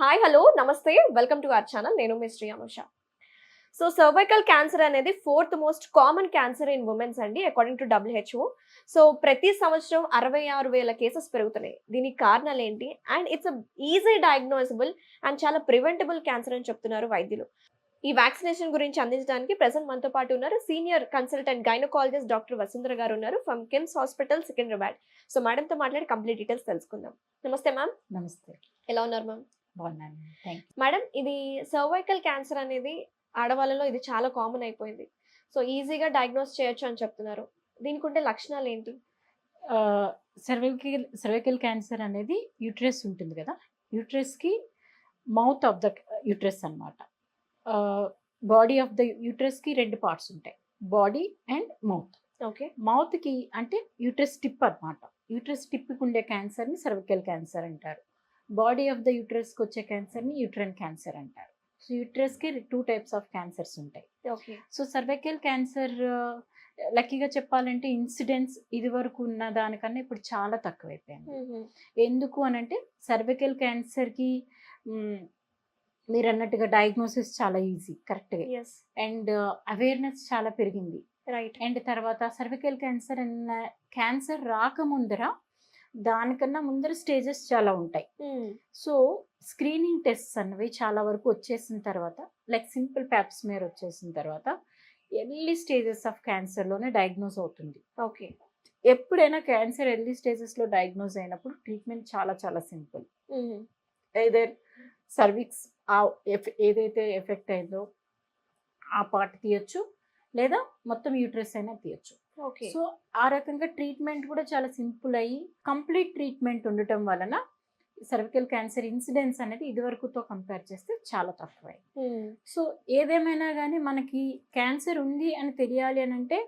Hi hello namaste welcome to our channel. నేను మీ Sri Anusha. So cervical cancer అనేది 4th most common cancer in womens అండి according to WHO. So ప్రతి సంవత్సరం 66,000 cases పెరుగుతున్నాయి. దీనికి కారణాలు ఏంటి and it's easy diagnosable and చాలా ప్రివెంటబుల్ క్యాన్సర్ అని చెప్తున్నారు వైద్యులు. ఈ వ్యాక్సినేషన్ గురించి అందించడానికి ప్రెసెంట్ మనతో పాటు ఉన్నారు senior consultant gynaecologist doctor Vasundhara గారు ఉన్నారు from KIMS hospital Secunderabad. So మేడంతో మాట్లాడి కంప్లీట్ డీటెయిల్స్ తెలుసుకుందాం. నమస్తే మ్యామ్. నమస్తే. ఎలా ఉన్నారు మ్యామ్? బాగున్నాను. Thank you. మేడం, ఇది సర్వైకల్ క్యాన్సర్ అనేది ఆడవాళ్ళలో ఇది చాలా కామన్ అయిపోయింది. సో ఈజీగా డయాగ్నోస్ చేయొచ్చు అని చెప్తున్నారు. దీనికి ఉండే లక్షణాలు ఏంటి? సర్వైకల్ క్యాన్సర్ అనేది యూట్రస్ ఉంటుంది కదా, యూట్రస్కి మౌత్ ఆఫ్ ద యూట్రస్ అనమాట. బాడీ ఆఫ్ ద యూట్రస్కి రెండు పార్ట్స్ ఉంటాయి, బాడీ అండ్ మౌత్. ఓకే. మౌత్కి అంటే యూట్రస్ టిప్ అనమాట. యూట్రస్ టిప్కి ఉండే క్యాన్సర్ని సర్వైకల్ క్యాన్సర్ అంటారు. బాడీ ఆఫ్ ద యూట్రస్కి వచ్చే క్యాన్సర్ని యూట్రైన్ క్యాన్సర్ అంటారు. సో యూట్రస్కి 2 టైప్స్ ఆఫ్ క్యాన్సర్స్ ఉంటాయి. ఓకే. సో సర్వైకల్ క్యాన్సర్ లక్కీగా చెప్పాలంటే ఇన్సిడెన్స్ ఇది వరకు ఉన్న దానికన్నా ఇప్పుడు చాలా తక్కువైపోయింది. ఎందుకు అనంటే సర్వైకల్ క్యాన్సర్కి మీరు అన్నట్టుగా డయాగ్నోసిస్ చాలా ఈజీ, కరెక్ట్గా, అండ్ అవేర్నెస్ చాలా పెరిగింది. రైట్. అండ్ తర్వాత సర్వైకల్ క్యాన్సర్ రాకముందర దానికన్నా ముందర స్టేజెస్ చాలా ఉంటాయి. సో స్క్రీనింగ్ టెస్ట్స్ అన్నవి చాలా వరకు వచ్చేసిన తర్వాత, లైక్ సింపుల్ ప్యాప్స్మియర్ వచ్చేసిన తర్వాత ఎర్లీ స్టేజెస్ ఆఫ్ క్యాన్సర్లోనే డయాగ్నోస్ అవుతుంది. ఓకే. ఎప్పుడైనా క్యాన్సర్ ఎర్లీ స్టేజెస్లో డయాగ్నోస్ అయినప్పుడు ట్రీట్మెంట్ చాలా చాలా సింపుల్. ఐదర్ సర్విక్స్ ఏదైతే ఎఫెక్ట్ అయిందో ఆ పార్ట్ తీయచ్చు, లేదా మొత్తం యూట్రస్ అయినా తీయచ్చు. ఓకే. సో ఆ రకంగా ట్రీట్మెంట్ కూడా చాలా సింపుల్ అయ్యి కంప్లీట్ ట్రీట్మెంట్ ఉండటం వలన సర్వికల్ క్యాన్సర్ ఇన్సిడెన్స్ అనేది ఇదివరకుతో కంపేర్ చేస్తే చాలా తక్కువై. సో ఏదేమైనా కానీ మనకి క్యాన్సర్ ఉంది అని తెలియాలి అని అంటే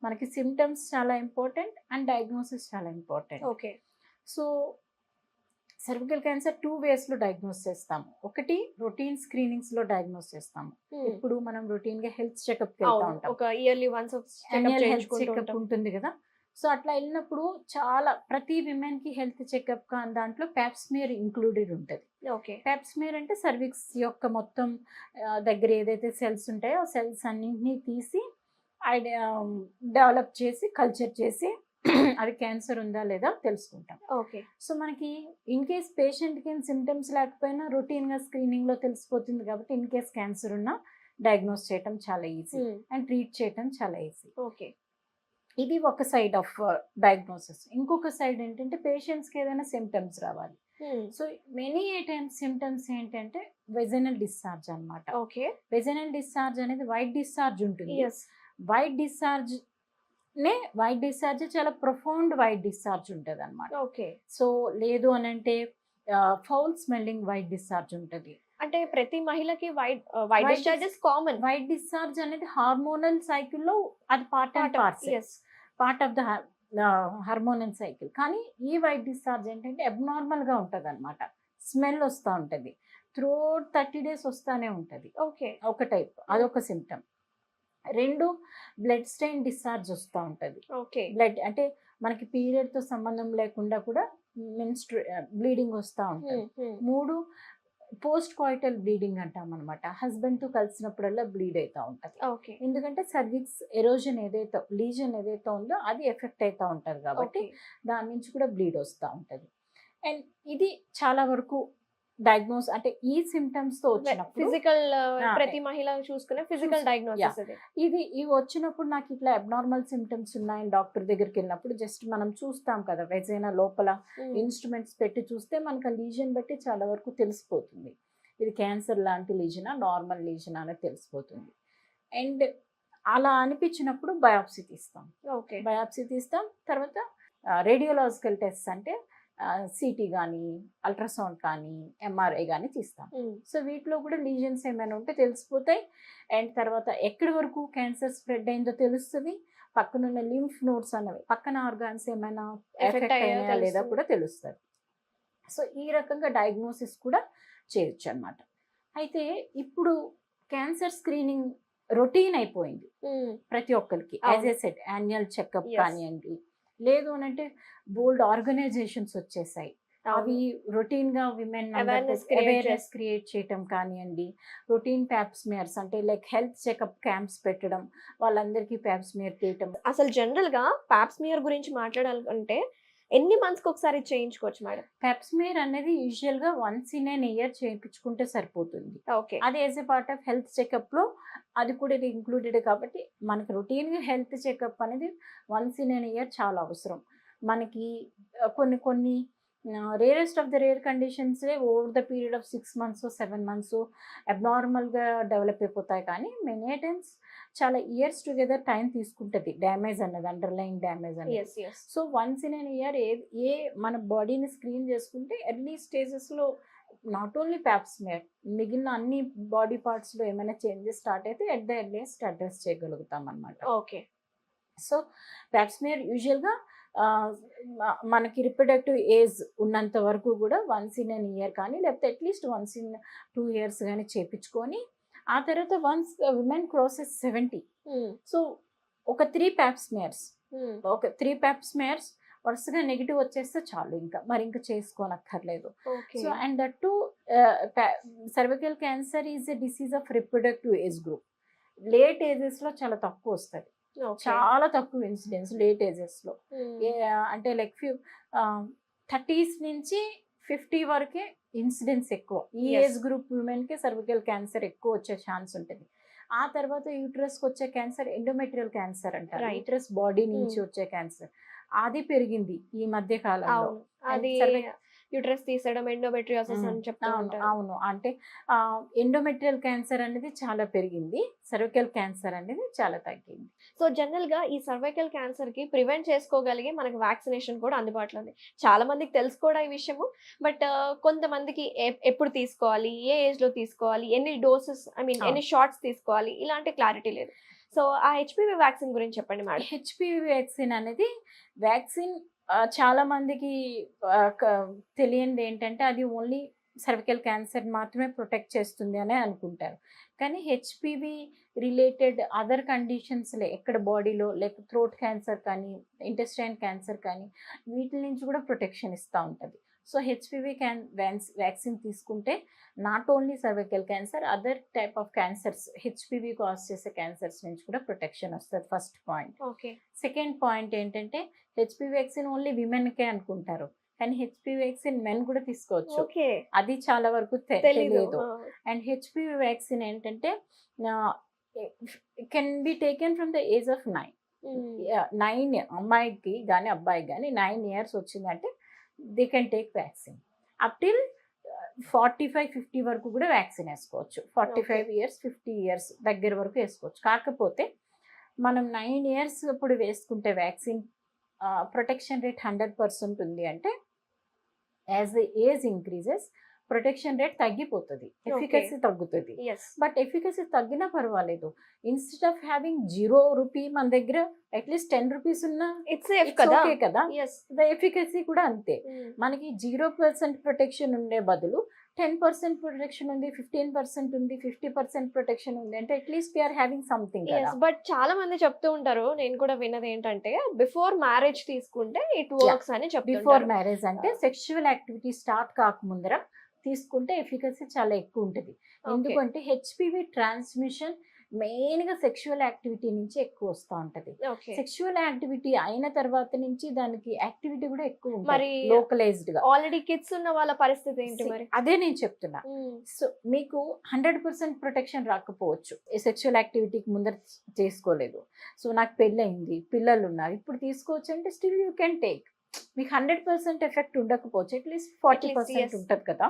మనకి సిమ్టమ్స్ చాలా ఇంపార్టెంట్ అండ్ డయాగ్నోసిస్ చాలా important. Okay. So cervical cancer 2 వేస్లో డయాగ్నోస్ చేస్తాము. ఒకటి రొటీన్ స్క్రీనింగ్స్లో డయాగ్నోస్ చేస్తాము. ఇప్పుడు మనం రొటీన్గా హెల్త్ చెకప్కి వెళ్తూ ఉంటాం, ఒక ఇయర్లీ వన్స్ హెల్త్ చెకప్ ఉంటుంది కదా. సో అట్లా వెళ్ళినప్పుడు చాలా ప్రతి విమెన్కి హెల్త్ చెకప్ దాంట్లో ప్యాప్స్మియర్ ఇంక్లూడెడ్ ఉంటుంది. ఓకే. ప్యాప్స్మియర్ అంటే సర్విక్స్ యొక్క మొత్తం దగ్గర ఏదైతే సెల్స్ ఉంటాయో ఆ సెల్స్ అన్నింటినీ తీసి డెవలప్ చేసి కల్చర్ చేసి అది క్యాన్సర్ ఉందా లేదా తెలుసుకుంటాం. ఓకే. సో మనకి ఇన్ కేస్ పేషెంట్కి సిమ్టమ్స్ లేకపోయినా రొటీన్గా స్క్రీనింగ్లో తెలిసిపోతుంది కాబట్టి ఇన్ కేస్ క్యాన్సర్ ఉన్నా డయాగ్నోస్ చేయటం చాలా ఈజీ అండ్ ట్రీట్ చేయటం చాలా ఈజీ. ఓకే. ఇది ఒక సైడ్ ఆఫ్ డయాగ్నోసిస్. ఇంకొక సైడ్ ఏంటంటే పేషెంట్స్కి ఏదైనా సిమ్టమ్స్ రావాలి. సో మెనీ టైమ్స్ సిమ్టమ్స్ ఏంటంటే వెజనల్ డిశ్చార్జ్ అనమాట. ఓకే. వెజనల్ డిశ్చార్జ్ అనేది వైట్ డిశ్చార్జ్ ఉంటుంది. వైట్ డిశ్చార్జ్ చాలా ప్రొఫౌండ్ వైట్ డిశ్చార్జ్ ఉంటుంది అనమాట. ఓకే. సో లేదు అని అంటే ఫౌల్ స్మెల్లింగ్ వైట్ డిశ్చార్జ్ ఉంటుంది. అంటే ప్రతి మహిళకి white discharges common. White discharge అనేది హార్మోనల్ సైకిల్లో అది part of the hormonal cycle. కానీ ఈ వైట్ డిశ్చార్జ్ ఏంటంటే అబ్నార్మల్గా ఉంటుంది అనమాట. స్మెల్ వస్తూ ఉంటుంది, త్రూఅవుట్ 30 days వస్తూనే ఉంటుంది. ఓకే. ఒక టైప్, అదొక సిమ్టమ్. 2 బ్లడ్ స్టెయిన్ డిశ్చార్జ్ వస్తూ ఉంటుంది. ఓకే. బ్లడ్ అంటే మనకి పీరియడ్తో సంబంధం లేకుండా కూడా బ్లీడింగ్ వస్తూ ఉంటుంది. 3 పోస్ట్ కాయిటల్ బ్లీడింగ్ అంటాం అనమాట. హస్బెండ్తో కలిసినప్పుడల్లా బ్లీడ్ అవుతూ ఉంటుంది. ఓకే. ఎందుకంటే సర్విక్స్ ఎరోజన్ ఏదైతే లీజన్ ఏదైతే ఉందో అది ఎఫెక్ట్ అవుతూ ఉంటుంది కాబట్టి దాని నుంచి కూడా బ్లీడ్ వస్తూ ఉంటుంది. అండ్ ఇది చాలా వరకు డయాగ్నోస్ అంటే ఈ సిమ్టమ్స్ తో వచ్చినప్పుడు ఫిజికల్ ప్రతి మహిళ చూసుకునే ఫిజికల్ డయాగ్నోసిస్ ఇవి వచ్చినప్పుడు నాకు ఇట్లా అబ్నార్మల్ సిమ్టమ్స్ ఉన్నాయని డాక్టర్ దగ్గరికి వెళ్ళినప్పుడు జస్ట్ మనం చూస్తాం కదా, వెజైనా లోపల ఇన్స్ట్రుమెంట్స్ పెట్టి చూస్తే మనకు ఆ లీజన్ బట్టి చాలా వరకు తెలిసిపోతుంది ఇది క్యాన్సర్ లాంటి లీజనా నార్మల్ లీజనా అనేది తెలిసిపోతుంది. అండ్ అలా అనిపించినప్పుడు బయాప్సీ తీస్తాం. ఓకే. బయాప్సీ తీస్తాం. తర్వాత రేడియోలాజికల్ టెస్ట్ అంటే సిటీ కానీ అల్ట్రాసౌండ్ కానీ MRI కానీ తీస్తాం. సో వీటిలో కూడా లీజన్స్ ఏమైనా ఉంటే తెలిసిపోతాయి. అండ్ తర్వాత ఎక్కడి వరకు క్యాన్సర్ స్ప్రెడ్ అయిందో తెలుస్తుంది. పక్కనున్న లింఫ్ నోడ్స్ అనేవి పక్కన ఆర్గాన్స్ ఏమైనా ఎఫెక్ట్ అయినా లేదా కూడా తెలుస్తుంది. సో ఈ రకంగా డయాగ్నోసిస్ కూడా చేయొచ్చు అన్నమాట. అయితే ఇప్పుడు క్యాన్సర్ స్క్రీనింగ్ రొటీన్ అయిపోయింది ప్రతి ఒక్కరికి. As a set annual checkup కానివ్వండి, లేదు అని అంటే బోల్డ్ ఆర్గనైజేషన్స్ వచ్చేసాయి. అవి రొటీన్ గా women Awareness create awareness create చేయటం కానివ్వండి, రొటీన్ ప్యాప్స్మియర్స్ అంటే లైక్ హెల్త్ చెకప్ క్యాంప్స్ పెట్టడం, వాళ్ళందరికీ ప్యాప్స్మియర్ చేయటం. అసలు జనరల్ గా పాప్స్మియర్ గురించి మాట్లాడాలంటే ఎన్ని మంత్స్ కి ఒకసారి చేయించుకోవచ్చు మేడం? ప్యాప్స్మియర్ అనేది యూజువల్ గా వన్స్ ఇన్ ఎన్ ఇయర్ చేయించుకుంటే సరిపోతుంది. ఓకే. అది as a part of health checkup లో అది కూడా ఇంక్లూడెడ్ కాబట్టి మనకి రొటీన్ గా హెల్త్ చెకప్ అనేది వన్స్ ఇన్ ఎన్ ఇయర్ చాలా అవసరం. మనకి కొన్ని rarest of the rare conditions over the period of 6 months 7 months అబ్నార్మల్గా డెవలప్ అయిపోతాయి. కానీ మెనీ టైమ్స్ చాలా ఇయర్స్ టుగెదర్ టైం తీసుకుంటుంది డ్యామేజ్ అన్నది, అండర్లైన్ డ్యామేజ్ అనేది. So once in an year ఏ మన బాడీని స్క్రీన్ చేసుకుంటే ఎర్లీ స్టేజెస్లో నాట్ ఓన్లీ ప్యాప్స్మియర్, మిగిలిన అన్ని బాడీ పార్ట్స్లో ఏమైనా చేంజెస్ స్టార్ట్ అయితే ఎట్ ద ఎర్లియస్ట్ అడ్రస్ చేయగలుగుతాం అన్నమాట. ఓకే. సో ప్యాప్స్మియర్ యూజువల్గా మనకి రిప్రొడక్టివ్ ఏజ్ ఉన్నంత వరకు కూడా వన్స్ ఇన్ అన్ ఇయర్ కానీ లేకపోతే అట్లీస్ట్ వన్స్ ఇన్ 2 years కానీ చేయించుకొని ఆ తర్వాత వన్స్ విమెన్ క్రాసెస్ 70 సో ఒక 3 ప్యాప్స్మియర్స్ ఒక 3 ప్యాప్స్మియర్స్ వరుసగా నెగిటివ్ వచ్చేస్తే చాలు, ఇంకా చేసుకోనక్కర్లేదు. So and that to cervical cancer is a disease of reproductive age group. Late ఏజెస్లో చాలా తక్కువ వస్తుంది, చాలా తక్కువ ఇన్సిడెన్స్ లేట్ ఏజెస్లో. అంటే లైక్ 30s నుంచి 50 వరకే ఇన్సిడెన్స్ ఎక్కువ. ఈ ఏజ్ గ్రూప్ ఉమెన్కి సర్వికల్ క్యాన్సర్ ఎక్కువ వచ్చే ఛాన్స్ ఉంటుంది. ఆ తర్వాత యూట్రస్కి వచ్చే క్యాన్సర్ ఎండోమెట్రియల్ క్యాన్సర్ అంటారు, యూట్రస్ బాడీ నుంచి వచ్చే క్యాన్సర్. అది పెరిగింది ఈ మధ్య కాలంలో. అది యూట్రస్ తీసడం ఎండోమెట్రియోసిస్ అని చెప్తా ఉంటారు. అవును, అంటే ఎండోమెట్రియల్ క్యాన్సర్ అనేది చాలా పెరిగింది, సర్వికల్ క్యాన్సర్ అనేది చాలా తగ్గింది. సో జనరల్ గా ఈ సర్వైకల్ క్యాన్సర్ కి ప్రివెంట్ చేసుకోగలిగే మనకి వ్యాక్సినేషన్ కూడా అందుబాటులో ఉంది. చాలా మందికి తెలుసు కూడా ఈ విషయము, బట్ కొంతమందికి ఎప్పుడు తీసుకోవాలి, ఏ ఏజ్ లో తీసుకోవాలి, ఎన్ని డోసెస్ ఎన్ని షాట్స్ తీసుకోవాలి, ఇలాంటి క్లారిటీ లేదు. సో ఆ హెచ్పివి వ్యాక్సిన్ గురించి చెప్పండి మేడం. హెచ్పివి వ్యాక్సిన్ అనేది వ్యాక్సిన్ చాలా మందికి తెలియంది ఏంటంటే అది ఓన్లీ సర్వికల్ క్యాన్సర్ మాత్రమే ప్రొటెక్ట్ చేస్తుంది అని అనుకుంటారు. కానీ హెచ్పివి రిలేటెడ్ అదర్ కండిషన్స్లే ఎక్కడ బాడీలో లైక్ థ్రోట్ క్యాన్సర్ కానీ ఇంటెస్టైన్ క్యాన్సర్ కానీ వీటి నుంచి కూడా ప్రొటెక్షన్ ఇస్తూ ఉంటుంది. సో హెచ్పివి వ్యాక్సిన్ తీసుకుంటే not only cervical cancer, other type of cancers HPV cause చేసే క్యాన్సర్స్ నుంచి కూడా ప్రొటెక్షన్ వస్తుంది. First point. Okay. Second point ఏంటంటే హెచ్పివి వ్యాక్సిన్ ఓన్లీ విమెన్కే అనుకుంటారు, కానీ హెచ్పివి వ్యాక్సిన్ మెన్ కూడా తీసుకోవచ్చు. అది చాలా వరకు తెలియదు. అండ్ హెచ్పివి వ్యాక్సిన్ ఏంటంటే can be taken from the age of 9 అమ్మాయికి కానీ అబ్బాయికి కానీ 9 years వచ్చిందంటే they can take vaccine. Up till 45-50 వరకు కూడా వ్యాక్సిన్ వేసుకోవచ్చు. 45 years 50 years దగ్గర వరకు వేసుకోవచ్చు. కాకపోతే మనం 9 years ఇప్పుడు వేసుకుంటే వ్యాక్సిన్ ప్రొటెక్షన్ రేట్ 100% ఉంది అంటే as the age increases protection rate తగ్గిపోతుంది, ఎఫికసీ తగ్గుతుంది. బట్ ఎఫికసీ తగ్గినా పర్వాలేదు, ఇన్స్టెడ్ ఆఫ్ హ్యావింగ్ 0 rupee మన దగ్గర అట్లీస్ట్ 10 rupees ఉన్నా ఇట్స్ ఓకే కదా. ద ఎఫికసీ కూడా అంతే. మనకి 0% ప్రొటెక్షన్ ఉండే బదులు 10% ప్రొటెక్షన్ ఉంది, 15% ఉంది, 50% ప్రొటెక్షన్ ఉంది అంటే at least we're having something. But చాలా మంది చెప్తూ ఉంటారు, నేను కూడా విన్నది ఏంటంటే బిఫోర్ మ్యారేజ్ తీసుకుంటే ఇట్ వర్క్స్ అని చెప్తారు. బిఫోర్ మ్యారేజ్ అంటే సెక్షువల్ యాక్టివిటీ స్టార్ట్ కాకముందర తీసుకుంటే ఎఫికసీ చాలా ఎక్కువ ఉంటుంది. ఎందుకంటే హెచ్పివి ట్రాన్స్మిషన్ మెయిన్ గా సెక్షువల్ యాక్టివిటీ నుంచి ఎక్కువ వస్తూ ఉంటది. సెక్షువల్ యాక్టివిటీ అయిన తర్వాత నుంచి దానికి యాక్టివిటీ కూడా ఎక్కువ ఉంటుంది లోకలైజ్డ్ గా. ఆల్రెడీ కిడ్స్ ఉన్న వాళ్ళ పరిస్థితి ఏంటి మరి? అదే నేను చెప్తున్నా. సో మీకు 100% ప్రొటెక్షన్ రాకపోవచ్చు, సెక్షువల్ యాక్టివిటీకి ముందర చేసుకోలేదు, సో నాకు పెళ్ళయింది, పిల్లలు ఉన్నారు, ఇప్పుడు తీసుకోవచ్చు అంటే స్టిల్ యూ కెన్ టేక్. మీకు 100% ఎఫెక్ట్ ఉండకపోవచ్చు, అట్లీస్ట్ 40% ఉంటుంది కదా,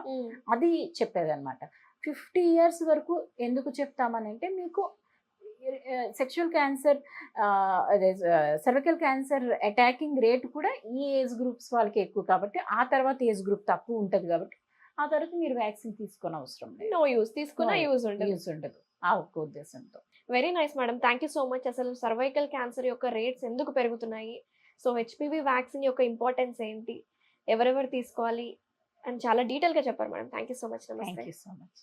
అది చెప్పేది అనమాట. 50 years వరకు ఎందుకు చెప్తామని అంటే మీకు సెక్షువల్ క్యాన్సర్ అదే సర్వికల్ క్యాన్సర్ అటాకింగ్ రేట్ కూడా ఈ ఏజ్ గ్రూప్స్ వాళ్ళకి ఎక్కువ కాబట్టి ఆ తర్వాత ఏజ్ గ్రూప్ తక్కువ ఉంటుంది కాబట్టి ఆ తర్వాత మీరు వ్యాక్సిన్ తీసుకునే అవసరం లేదు. నో యూస్, తీసుకున్న యూజ్ ఉండదు ఆ ఒక్క ఉద్దేశంతో. Very nice madam, thank you so much. అసలు సర్వైకల్ క్యాన్సర్ యొక్క రేట్స్ ఎందుకు పెరుగుతున్నాయి, సో హెచ్పివి వ్యాక్సిన్ యొక్క ఇంపార్టెన్స్ ఏంటి, ఎవరెవరు తీసుకోవాలి అని చాలా డీటెయిల్గా చెప్పారు madam. Thank you so much. Namaste. Thank you so much.